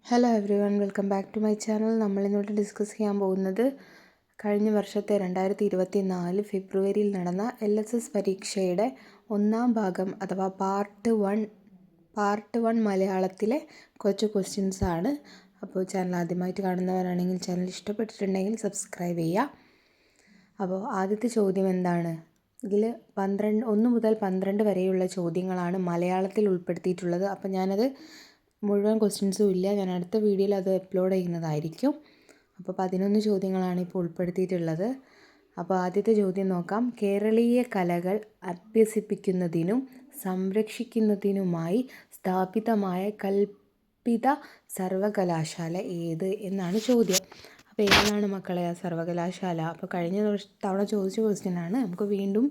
Hello everyone, welcome back to my channel. നമ്മളിന്നോട്ട് discuss ചെയ്യാൻ പോകുന്നത് കഴിഞ്ഞ വർഷത്തെ 2024 ഫെബ്രുവരിയിൽ നടന്ന LSS പരീക്ഷയുടെ ഒന്നാം ഭാഗം അഥവാ പാർട്ട് വൺ മലയാളത്തിലെ കുറച്ച് ക്വസ്റ്റ്യൻസ് ആണ്. അപ്പോൾ ചാനൽ ആദ്യമായിട്ട് കാണുന്നവരാണെങ്കിൽ ചാനൽ ഇഷ്ടപ്പെട്ടിട്ടുണ്ടെങ്കിൽ സബ്സ്ക്രൈബ് ചെയ്യുക. അപ്പോൾ ആദ്യത്തെ ചോദ്യം എന്താണ്? ഇതിൽ 1 മുതൽ 12 വരെയുള്ള ചോദ്യങ്ങളാണ് മലയാളത്തിൽ ഉൾപ്പെടുത്തിയിട്ടുള്ളത്. അപ്പോൾ ഞാനത് മുഴുവൻ ക്വസ്റ്റ്യൻസും ഇല്ല, ഞാൻ അടുത്ത വീഡിയോയിൽ അത് അപ്ലോഡ് ചെയ്യുന്നതായിരിക്കും. അപ്പോൾ 11 ചോദ്യങ്ങളാണ് ഇപ്പോൾ ഉൾപ്പെടുത്തിയിട്ടുള്ളത്. അപ്പോൾ ആദ്യത്തെ ചോദ്യം നോക്കാം. കേരളീയ കലകൾ അഭ്യസിപ്പിക്കുന്നതിനും സംരക്ഷിക്കുന്നതിനുമായി സ്ഥാപിതമായ കൽപ്പിത സർവകലാശാല ഏത് എന്നാണ് ചോദ്യം. അപ്പോൾ ഏതാണ് മക്കളെ ആ സർവകലാശാല? അപ്പോൾ കഴിഞ്ഞ തവണ ചോദിച്ച ക്വസ്റ്റ്യനാണ്, നമുക്ക് വീണ്ടും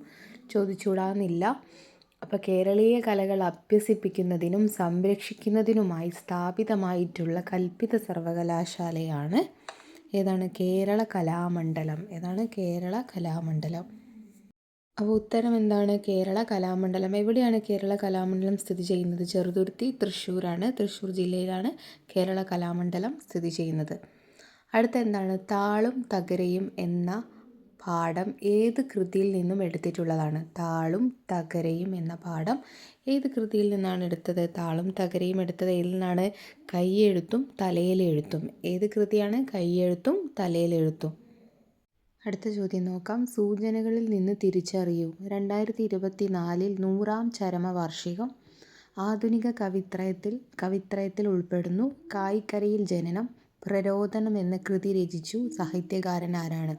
ചോദിച്ചുകൂടാന്നില്ല. അപ്പോൾ കേരളീയ കലകൾ അഭ്യസിപ്പിക്കുന്നതിനും സംരക്ഷിക്കുന്നതിനുമായി സ്ഥാപിതമായിട്ടുള്ള കൽപ്പിത സർവകലാശാലയാണ് ഏതാണ്? കേരള കലാമണ്ഡലം. ഏതാണ്? കേരള കലാമണ്ഡലം. അപ്പോൾ ഉത്തരം എന്താണ്? കേരള കലാമണ്ഡലം. എവിടെയാണ് കേരള കലാമണ്ഡലം സ്ഥിതി ചെയ്യുന്നത്? ചെറുതുരുത്തി, തൃശ്ശൂരാണ്. തൃശ്ശൂർ ജില്ലയിലാണ് കേരള കലാമണ്ഡലം സ്ഥിതി ചെയ്യുന്നത്. അടുത്ത എന്താണ്? താളും തകരയും എന്ന പാഠം ഏത് കൃതിയിൽ നിന്നും എടുത്തിട്ടുള്ളതാണ്? താളും തകരയും എന്ന പാഠം ഏത് കൃതിയിൽ നിന്നാണ് എടുത്തത്? താളും തകരയും എടുത്തത് ഏതിൽ നിന്നാണ്? കൈയെഴുത്തും തലയിലെഴുത്തും. ഏത് കൃതിയാണ്? കൈയെഴുത്തും തലയിലെഴുത്തും. അടുത്ത ചോദ്യം നോക്കാം. സൂചനകളിൽ നിന്ന് തിരിച്ചറിയൂ. 2024 100ാം ചരമവാർഷികം ആധുനിക കവിത്രയത്തിൽ ഉൾപ്പെടുന്നു. കായിക്കരയിൽ ജനനം, പ്രരോദനം എന്ന കൃതി രചിച്ചു സാഹിത്യകാരൻ ആരാണ്?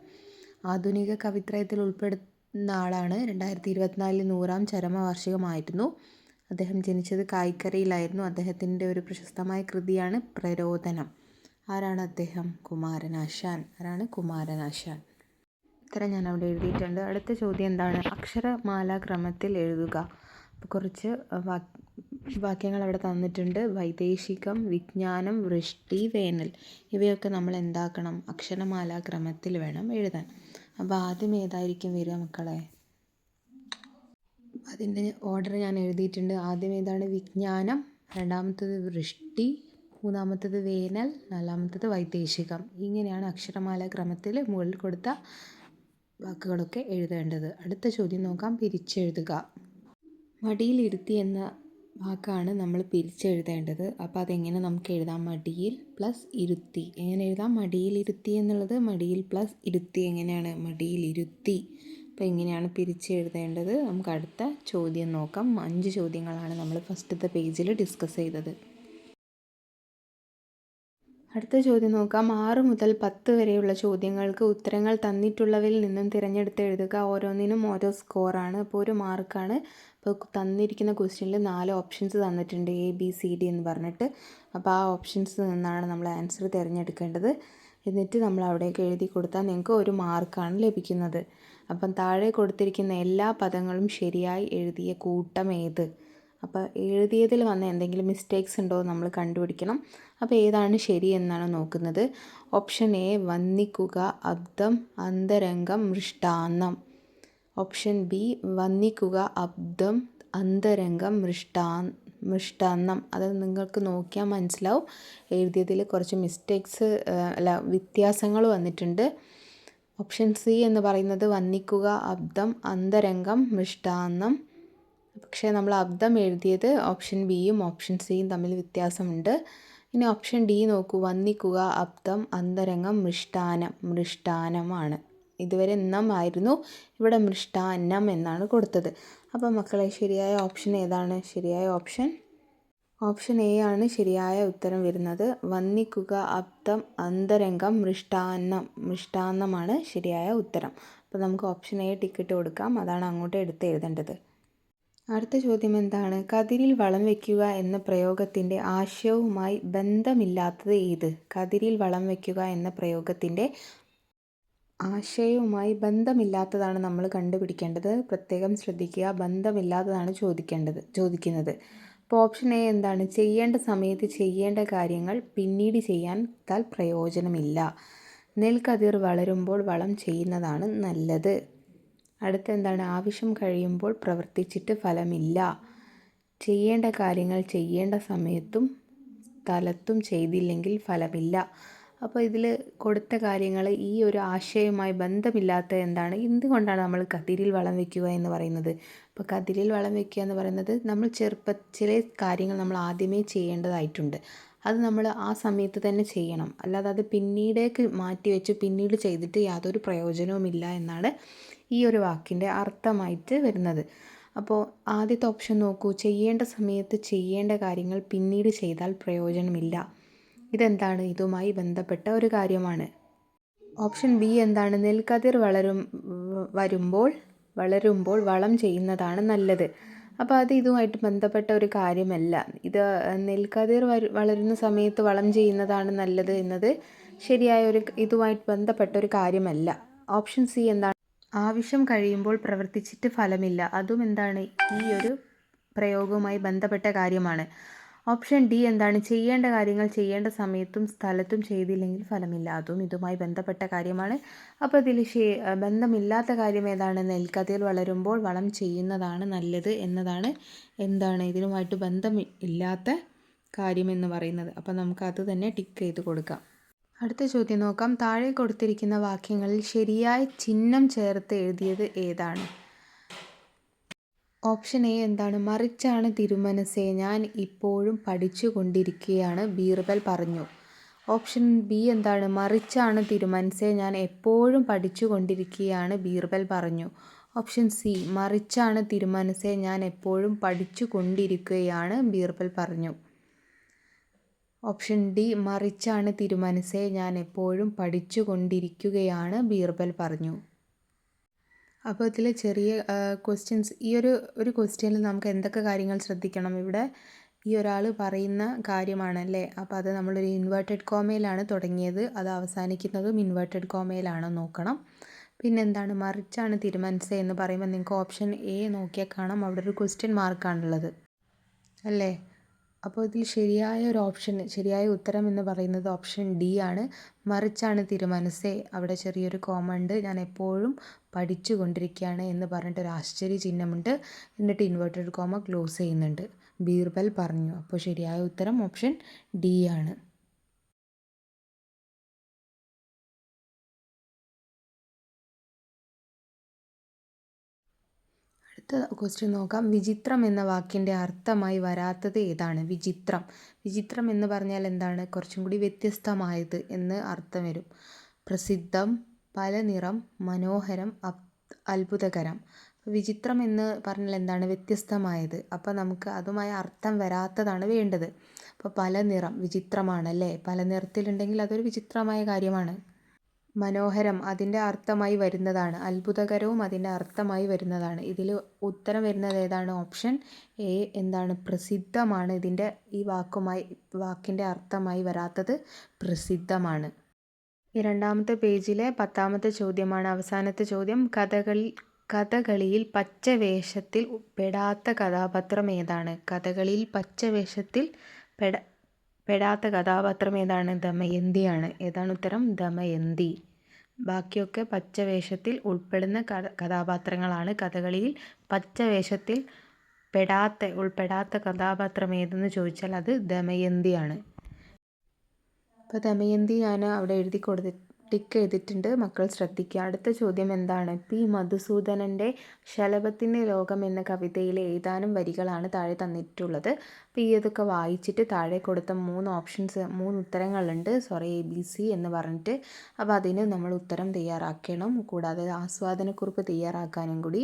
ആധുനിക കവിത്രയത്തിൽ ഉൾപ്പെടുന്ന ആളാണ്. 2024 100ാം ചരമവാർഷികമായിരുന്നു. അദ്ദേഹം ജനിച്ചത് കായിക്കരയിലായിരുന്നു. അദ്ദേഹത്തിൻ്റെ ഒരു പ്രശസ്തമായ കൃതിയാണ് പ്രരോദനം. ആരാണ് അദ്ദേഹം? കുമാരനാശാൻ. ആരാണ്? കുമാരനാശാൻ. ഇത്ര ഞാൻ അവിടെ എഴുതിയിട്ടുണ്ട്. അടുത്ത ചോദ്യം എന്താണ്? അക്ഷരമാലാക്രമത്തിൽ എഴുതുക. കുറച്ച് വാക്യങ്ങൾ അവിടെ തന്നിട്ടുണ്ട്. വൈദേശികം, വിജ്ഞാനം, വൃഷ്ടി, വേനൽ. ഇവയൊക്കെ നമ്മൾ എന്താക്കണം? അക്ഷരമാലാക്രമത്തിൽ വേണം എഴുതാൻ. അപ്പോൾ ആദ്യം ഏതായിരിക്കും വരിക മക്കളെ? അതിൻ്റെ ഓർഡർ ഞാൻ എഴുതിയിട്ടുണ്ട്. ആദ്യം ഏതാണ്? വിജ്ഞാനം, രണ്ടാമത്തത് വൃഷ്ടി, മൂന്നാമത്തത് വേനൽ, നാലാമത്തത് വൈദേശികം. ഇങ്ങനെയാണ് അക്ഷരമാലാക്രമത്തിൽ മുകളിൽ കൊടുത്ത വാക്കുകളൊക്കെ എഴുതേണ്ടത്. അടുത്ത ചോദ്യം നോക്കാം. പിരിച്ചെഴുതുക. മടിയിലിരുത്തി എന്ന വാക്കാണ് നമ്മൾ പിരിച്ചെഴുതേണ്ടത്. അപ്പോൾ അതെങ്ങനെ നമുക്ക് എഴുതാം? മടിയിൽ പ്ലസ് ഇരുത്തി. എങ്ങനെ എഴുതാം? മടിയിലിരുത്തി എന്നുള്ളത് മടിയിൽ പ്ലസ് ഇരുത്തി. എങ്ങനെയാണ്? മടിയിലിരുത്തി. അപ്പോൾ എങ്ങനെയാണ് പിരിച്ചെഴുതേണ്ടത്? നമുക്ക് അടുത്ത ചോദ്യം നോക്കാം. 5 ചോദ്യങ്ങളാണ് നമ്മൾ ഫസ്റ്റത്തെ പേജിൽ ഡിസ്കസ് ചെയ്തത്. അടുത്ത ചോദ്യം നോക്കാം. 6 മുതൽ 10 വരെയുള്ള ചോദ്യങ്ങൾക്ക് ഉത്തരങ്ങൾ തന്നിട്ടുള്ളവയിൽ നിന്നും തിരഞ്ഞെടുത്ത് എഴുതുക. ഓരോന്നിനും ഓരോ സ്കോറാണ്. അപ്പോൾ 1 മാർക്കാണ്. അപ്പോൾ തന്നിരിക്കുന്ന ക്വസ്റ്റ്യനിൽ 4 ഓപ്ഷൻസ് തന്നിട്ടുണ്ട്, ABCD എന്ന് പറഞ്ഞിട്ട്. അപ്പോൾ ആ ഓപ്ഷൻസ് നിന്നാണ് നമ്മൾ ആൻസർ തിരഞ്ഞെടുക്കേണ്ടത്. എന്നിട്ട് നമ്മൾ അവിടേക്ക് എഴുതി കൊടുത്താൽ നിങ്ങൾക്ക് 1 മാർക്കാണ് ലഭിക്കുന്നത്. അപ്പം താഴെ കൊടുത്തിരിക്കുന്ന എല്ലാ പദങ്ങളും ശരിയായി എഴുതിയ കൂട്ടം ഏത്? അപ്പോൾ എഴുതിയതിൽ വന്ന എന്തെങ്കിലും മിസ്റ്റേക്സ് ഉണ്ടോ നമ്മൾ കണ്ടുപിടിക്കണം. അപ്പോൾ ഏതാണ് ശരി എന്നാണ് നോക്കുന്നത്. ഓപ്ഷൻ എ വന്ദിക്കുക, അബ്ദം, അന്തരംഗം, മൃഷ്ടാന്നം. ഓപ്ഷൻ ബി വന്ദിക്കുക, അബ്ദം, അന്തരംഗം, മൃഷ്ടാന്നം. അത് നിങ്ങൾക്ക് നോക്കിയാൽ മനസ്സിലാവും. എഴുതിയതിൽ കുറച്ച് മിസ്റ്റേക്സ് വ്യത്യാസങ്ങൾ വന്നിട്ടുണ്ട്. ഓപ്ഷൻ സി എന്ന് പറയുന്നത് വന്ദിക്കുക, അബ്ദം, അന്തരംഗം, മൃഷ്ടാന്നം. പക്ഷേ നമ്മൾ അബ്ദം എഴുതിയത് ഓപ്ഷൻ ബിയും ഓപ്ഷൻ സിയും തമ്മിൽ വ്യത്യാസമുണ്ട്. ഇനി ഓപ്ഷൻ ഡി നോക്കൂ. വന്ദിക്കുക, അബ്ദം, അന്തരംഗം, മൃഷ്ടാനമാണ്. ഇതുവരെ നം ആയിരുന്നു, ഇവിടെ മൃഷ്ടാന്നം എന്നാണ് കൊടുത്തത്. അപ്പോൾ മക്കളെ ശരിയായ ഓപ്ഷൻ ഏതാണ്? ശരിയായ ഓപ്ഷൻ എ ആണ് ശരിയായ ഉത്തരം വരുന്നത്. വന്ദിക്കുക, അബ്ദം, അന്തരംഗം, മൃഷ്ടാന്നമാണ് ശരിയായ ഉത്തരം. അപ്പോൾ നമുക്ക് ഓപ്ഷൻ എ ടിക്കറ്റ് കൊടുക്കാം. അതാണ് അങ്ങോട്ട് എടുത്ത് എഴുതേണ്ടത്. അടുത്ത ചോദ്യം എന്താണ്? കതിരിൽ വളം വയ്ക്കുക എന്ന പ്രയോഗത്തിൻ്റെ ആശയവുമായി ബന്ധമില്ലാത്തത് ഏത്? കതിരിൽ വളം വയ്ക്കുക എന്ന പ്രയോഗത്തിൻ്റെ ആശയവുമായി ബന്ധമില്ലാത്തതാണ് നമ്മൾ കണ്ടുപിടിക്കേണ്ടത്. പ്രത്യേകം ശ്രദ്ധിക്കുക. ബന്ധമില്ലാത്തതാണ് ചോദിക്കുന്നത്. അപ്പോൾ ഓപ്ഷൻ എ എന്താണ്? ചെയ്യേണ്ട സമയത്ത് ചെയ്യേണ്ട കാര്യങ്ങൾ പിന്നീട് ചെയ്യാൻ പ്രയോജനമില്ല. നെൽക്കതിർ വളരുമ്പോൾ വളം ചെയ്യുന്നതാണ് നല്ലത്. അടുത്ത എന്താണ്? ആവശ്യം കഴിയുമ്പോൾ പ്രവർത്തിച്ചിട്ട് ഫലമില്ല. ചെയ്യേണ്ട കാര്യങ്ങൾ ചെയ്യേണ്ട സമയത്തും സ്ഥലത്തും ചെയ്തില്ലെങ്കിൽ ഫലമില്ല. അപ്പോൾ ഇതിൽ കൊടുത്ത കാര്യങ്ങൾ ഈ ഒരു ആശയവുമായി ബന്ധമില്ലാത്ത എന്താണ്, എന്തുകൊണ്ടാണ് നമ്മൾ കതിരിൽ വളം വയ്ക്കുക എന്ന് പറയുന്നത്? അപ്പോൾ കതിരിൽ വളം വയ്ക്കുക എന്ന് പറയുന്നത് നമ്മൾ ചില കാര്യങ്ങൾ നമ്മൾ ആദ്യമേ ചെയ്യേണ്ടതായിട്ടുണ്ട്. അത് നമ്മൾ ആ സമയത്ത് തന്നെ ചെയ്യണം. അല്ലാതെ അത് പിന്നീടേക്ക് മാറ്റി വെച്ച് പിന്നീട് ചെയ്തിട്ട് യാതൊരു പ്രയോജനവുമില്ല എന്നാണ് ഈ ഒരു വാക്കിൻ്റെ അർത്ഥമായിട്ട് വരുന്നത്. അപ്പോൾ ആദ്യത്തെ ഓപ്ഷൻ നോക്കൂ, ചെയ്യേണ്ട സമയത്ത് ചെയ്യേണ്ട കാര്യങ്ങൾ പിന്നീട് ചെയ്താൽ പ്രയോജനമില്ല. ഇതെന്താണ്? ഇതുമായി ബന്ധപ്പെട്ട ഒരു കാര്യമാണ്. ഓപ്ഷൻ ബി എന്താണ്? നെൽക്കതിർ വളരുമ്പോൾ വളം ചെയ്യുന്നതാണ് നല്ലത്. അപ്പോൾ അത് ഇതുമായിട്ട് ബന്ധപ്പെട്ട ഒരു കാര്യമല്ല. ഇത് നെൽക്കതിർ വളരുന്ന സമയത്ത് വളം ചെയ്യുന്നതാണ് നല്ലത് എന്നത് ശരിയായ ഇതുമായിട്ട് ബന്ധപ്പെട്ട ഒരു കാര്യമല്ല. ഓപ്ഷൻ സി എന്താണ്? ആവശ്യം കഴിയുമ്പോൾ പ്രവർത്തിച്ചിട്ട് ഫലമില്ല. അതും എന്താണ്? ഈ ഒരു പ്രയോഗവുമായി ബന്ധപ്പെട്ട കാര്യമാണ്. ഓപ്ഷൻ ഡി എന്താണ്? ചെയ്യേണ്ട കാര്യങ്ങൾ ചെയ്യേണ്ട സമയത്തും സ്ഥലത്തും ചെയ്തില്ലെങ്കിൽ ഫലമില്ല. അതും ഇതുമായി ബന്ധപ്പെട്ട കാര്യമാണ്. അപ്പോൾ ഇതിൽ ബന്ധമില്ലാത്ത കാര്യം ഏതാണ്? നെൽക്കതിർ വളരുമ്പോൾ വളം ചെയ്യുന്നതാണ് നല്ലത് എന്നതാണ് ഇതിനുമായിട്ട് ബന്ധമില്ലാത്ത കാര്യമെന്ന് പറയുന്നത്. അപ്പോൾ നമുക്ക് അത് തന്നെ ടിക്ക് ചെയ്ത് കൊടുക്കാം. അടുത്ത ചോദ്യം നോക്കാം. താഴെ കൊടുത്തിരിക്കുന്ന വാക്യങ്ങളിൽ ശരിയായ ചിഹ്നം ചേർത്ത് എഴുതിയത് ഏതാണ്? ഓപ്ഷൻ എ എന്താണ്? മറിച്ചാണ് തിരുമനസ്സേ, ഞാൻ ഇപ്പോഴും പഠിച്ചു കൊണ്ടിരിക്കുകയാണ്, ബീർബൽ പറഞ്ഞു. ഓപ്ഷൻ ബി എന്താണ്? മറിച്ചാണ് തിരുമനസ്സേ, ഞാൻ എപ്പോഴും പഠിച്ചു കൊണ്ടിരിക്കുകയാണ്, ബീർബൽ പറഞ്ഞു. ഓപ്ഷൻ സി മറിച്ചാണ് തിരുമനസ്സേ, ഞാൻ എപ്പോഴും പഠിച്ചു കൊണ്ടിരിക്കുകയാണ്, ബീർബൽ പറഞ്ഞു. ഓപ്ഷൻ ഡി മറിച്ചാണ് തിരുമനസ്സേ, ഞാൻ എപ്പോഴും പഠിച്ചു കൊണ്ടിരിക്കുകയാണ്, ബീർബൽ പറഞ്ഞു. അപ്പോൾ ഇതിൽ ചെറിയ ക്വസ്റ്റ്യൻസ്, ഈ ഒരു ക്വസ്റ്റ്യനിൽ നമുക്ക് എന്തൊക്കെ കാര്യങ്ങൾ ശ്രദ്ധിക്കണം? ഇവിടെ ഈ ഒരാൾ പറയുന്ന കാര്യമാണല്ലേ. അപ്പോൾ അത് നമ്മളൊരു ഇൻവേർട്ടഡ് കോമയിലാണ് തുടങ്ങിയത്, അത് അവസാനിക്കുന്നതും ഇൻവേർട്ടഡ് കോമയിലാണ് നോക്കണം. പിന്നെന്താണ്? മറിച്ചാണ് തിരുമനസ്സേ എന്ന് പറയുമ്പോൾ നിങ്ങൾക്ക് ഓപ്ഷൻ എ നോക്കിയാൽ കാണാം, അവിടെ ഒരു ക്വസ്റ്റ്യൻ മാർക്കാണുള്ളത് അല്ലേ. അപ്പോൾ ഇതിൽ ശരിയായ ഉത്തരം എന്ന് പറയുന്നത് ഓപ്ഷൻ ഡി ആണ്. മറിച്ചാണ് തിരുമനസ്സേ, അവിടെ ചെറിയൊരു കോമ ഉണ്ട്, ഞാൻ എപ്പോഴും പഠിച്ചു കൊണ്ടിരിക്കുകയാണ് എന്ന് പറഞ്ഞിട്ട് ഒരു ആശ്ചര്യ ചിഹ്നമുണ്ട്, എന്നിട്ട് ഇൻവേർട്ടഡ് കോമ ക്ലോസ് ചെയ്യുന്നുണ്ട്, ബീർബൽ പറഞ്ഞു. അപ്പോൾ ശരിയായ ഉത്തരം ഓപ്ഷൻ ഡി ആണ്. അടുത്ത ക്വസ്റ്റ്യൻ നോക്കാം. വിചിത്രം എന്ന വാക്കിൻ്റെ അർത്ഥമായി വരാത്തത് ഏതാണ്? വിചിത്രം എന്ന് പറഞ്ഞാൽ എന്താണ്? കുറച്ചും കൂടി വ്യത്യസ്തമായത് എന്ന് അർത്ഥം വരും. പ്രസിദ്ധം, പല നിറം, മനോഹരം, അത്ഭുതകരം. വിചിത്രം എന്ന് പറഞ്ഞാൽ എന്താണ്? വ്യത്യസ്തമായത്. അപ്പോൾ നമുക്ക് അതുമായി അർത്ഥം വരാത്തതാണ് വേണ്ടത്. അപ്പോൾ പല നിറം വിചിത്രമാണല്ലേ, പല നിറത്തിലുണ്ടെങ്കിൽ അതൊരു വിചിത്രമായ കാര്യമാണ്. മനോഹരം അതിൻ്റെ അർത്ഥമായി വരുന്നതാണ്. അത്ഭുതകരവും അതിൻ്റെ അർത്ഥമായി വരുന്നതാണ്. ഇതിൽ ഉത്തരം വരുന്നത് ഏതാണ്? ഓപ്ഷൻ എ എന്താണ്? പ്രസിദ്ധമാണ്. ഈ വാക്കിൻ്റെ അർത്ഥമായി വരാത്തത് പ്രസിദ്ധമാണ്. ഈ രണ്ടാമത്തെ പേജിലെ 10ാമത്തെ ചോദ്യമാണ് അവസാനത്തെ ചോദ്യം. കഥകളിയിൽ പച്ചവേഷത്തിൽ പെടാത്ത കഥാപാത്രം ഏതാണ്? കഥകളിയിൽ പച്ചവേഷത്തിൽ പെടാത്ത കഥാപാത്രം ഏതാണ്? ദമയന്തിയാണ്. ഏതാണ് ഉത്തരം? ദമയന്തി. ബാക്കിയൊക്കെ പച്ചവേഷത്തിൽ ഉൾപ്പെടുന്ന കഥാപാത്രങ്ങളാണ്. കഥകളിയിൽ പച്ചവേഷത്തിൽ ഉൾപ്പെടാത്ത കഥാപാത്രം ഏതെന്ന് ചോദിച്ചാൽ അത് ദമയന്തിയാണ്. അപ്പോൾ ദമയന്തി ഞാൻ അവിടെ ടിക്ക് ചെയ്തിട്ടുണ്ട്, മക്കൾ ശ്രദ്ധിക്കുക. അടുത്ത ചോദ്യം എന്താണ്? പി മധുസൂദനൻ്റെ ശലഭത്തിൻ്റെ ലോകം എന്ന കവിതയിലെ ഏതാനും വരികളാണ് താഴെ തന്നിട്ടുള്ളത്. അപ്പോൾ ഇതൊക്കെ വായിച്ചിട്ട് താഴെ കൊടുത്ത 3 ഉത്തരങ്ങളുണ്ട്, ABC എന്ന് പറഞ്ഞിട്ട്. അപ്പോൾ അതിന് നമ്മൾ ഉത്തരം തയ്യാറാക്കണം. കൂടാതെ ആസ്വാദനക്കുറിപ്പ് തയ്യാറാക്കാനും കൂടി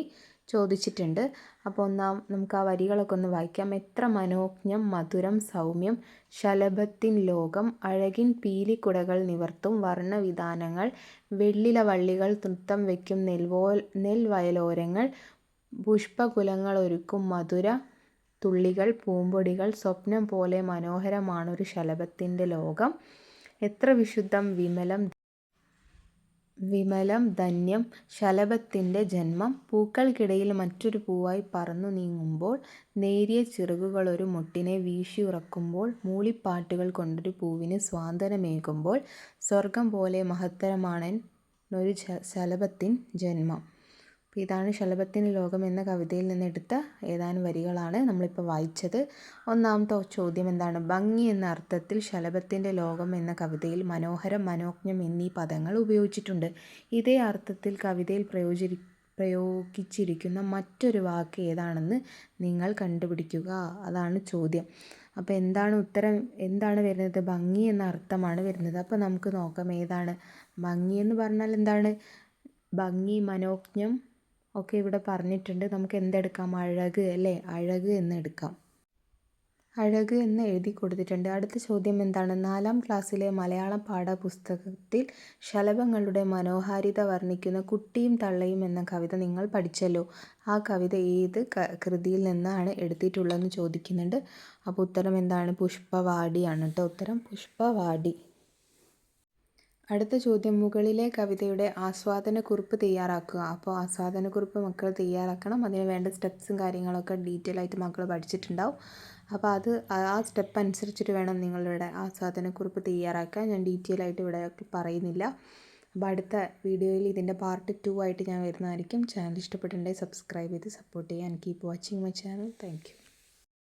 ചോദിച്ചിട്ടുണ്ട്. അപ്പോൾ നമുക്ക് ആ വരികളൊക്കെ ഒന്ന് വായിക്കാം. എത്ര മനോജ്ഞം മധുരം സൗമ്യം ശലഭത്തിൻ ലോകം, അഴകിൻ പീലിക്കുടകൾ നിവർത്തും വർണ്ണവിധാനങ്ങൾ, വെള്ളില വള്ളികൾ നൃത്തം വയ്ക്കും നെൽവയലോരങ്ങൾ, പുഷ്പകുലങ്ങളൊരുക്കും മധുര തുള്ളികൾ പൂമ്പൊടികൾ, സ്വപ്നം പോലെ മനോഹരമാണൊരു ശലഭത്തിൻ്റെ ലോകം, എത്ര വിശുദ്ധം വിമലം ധന്യം ശലഭത്തിൻ്റെ ജന്മം, പൂക്കൾക്കിടയിൽ മറ്റൊരു പൂവായി പറന്നു നീങ്ങുമ്പോൾ, നേരിയ ചിറകുകളൊരു മൊട്ടിനെ വീശിയുറക്കുമ്പോൾ, മൂളിപ്പാട്ടുകൾ കൊണ്ടൊരു പൂവിന് സ്വാന്തനമേകുമ്പോൾ, സ്വർഗം പോലെ മഹത്തരമാണൊരു ശലഭത്തിൻ ജന്മം. അപ്പോൾ ഇതാണ് ശലഭത്തിൻ്റെ ലോകം എന്ന കവിതയിൽ നിന്നെടുത്ത ഏതാനും വരികളാണ് നമ്മളിപ്പോൾ വായിച്ചത്. ഒന്നാമത്തെ ചോദ്യം എന്താണ്? ഭംഗി എന്ന അർത്ഥത്തിൽ ശലഭത്തിൻ്റെ ലോകം എന്ന കവിതയിൽ മനോഹരം, മനോജ്ഞം എന്നീ പദങ്ങൾ ഉപയോഗിച്ചിട്ടുണ്ട്. ഇതേ അർത്ഥത്തിൽ കവിതയിൽ പ്രയോഗിച്ചിരിക്കുന്ന മറ്റൊരു വാക്ക് ഏതാണെന്ന് നിങ്ങൾ കണ്ടുപിടിക്കുക. അതാണ് ചോദ്യം. അപ്പോൾ എന്താണ് വരുന്നത്? ഭംഗി എന്ന അർത്ഥമാണ് വരുന്നത്. അപ്പോൾ നമുക്ക് നോക്കാം ഏതാണ് ഭംഗി എന്ന് പറഞ്ഞാൽ എന്താണ്? ഭംഗി, മനോജ്ഞം ഒക്കെ ഇവിടെ പറഞ്ഞിട്ടുണ്ട്. നമുക്ക് എന്തെടുക്കാം? അഴക് അല്ലേ? അഴക് എന്ന് എടുക്കാം. അഴക് എന്ന് എഴുതി കൊടുത്തിട്ടുണ്ട്. അടുത്ത ചോദ്യം എന്താണ്? 4ാം ക്ലാസ്സിലെ മലയാളം പാഠപുസ്തകത്തിൽ ശലഭങ്ങളുടെ മനോഹാരിത വർണ്ണിക്കുന്ന കുട്ടിയും തള്ളയും എന്ന കവിത നിങ്ങൾ പഠിച്ചല്ലോ. ആ കവിത ഏത് കൃതിയിൽ നിന്നാണ് എടുത്തിട്ടുള്ളതെന്ന് ചോദിക്കുന്നുണ്ട്. അപ്പോൾ ഉത്തരം എന്താണ്? പുഷ്പവാടിയാണ് കേട്ടോ. ഉത്തരം പുഷ്പവാടി. അടുത്ത ചോദ്യം, മുകളിലെ കവിതയുടെ ആസ്വാദനക്കുറിപ്പ് തയ്യാറാക്കുക. അപ്പോൾ ആസ്വാദനക്കുറിപ്പ് മക്കൾ തയ്യാറാക്കണം. അതിന് വേണ്ട സ്റ്റെപ്സും കാര്യങ്ങളൊക്കെ ഡീറ്റെയിൽ ആയിട്ട് മക്കൾ പഠിച്ചിട്ടുണ്ടാവും. അപ്പോൾ ആ സ്റ്റെപ്പ് അനുസരിച്ചിട്ട് വേണം നിങ്ങളിവിടെ ആസ്വാദനക്കുറിപ്പ് തയ്യാറാക്കാൻ. ഞാൻ ഡീറ്റെയിൽ ആയിട്ട് ഇവിടെ പറയുന്നില്ല. അപ്പോൾ അടുത്ത വീഡിയോയിൽ ഇതിൻ്റെ പാർട്ട് 2 ആയിട്ട് ഞാൻ വരുന്നതായിരിക്കും. ചാനൽ ഇഷ്ടപ്പെട്ടിട്ടുണ്ടെങ്കിൽ സബ്സ്ക്രൈബ് ചെയ്ത് സപ്പോർട്ട് ചെയ്യാൻ. Keep watching my channel. Thank you.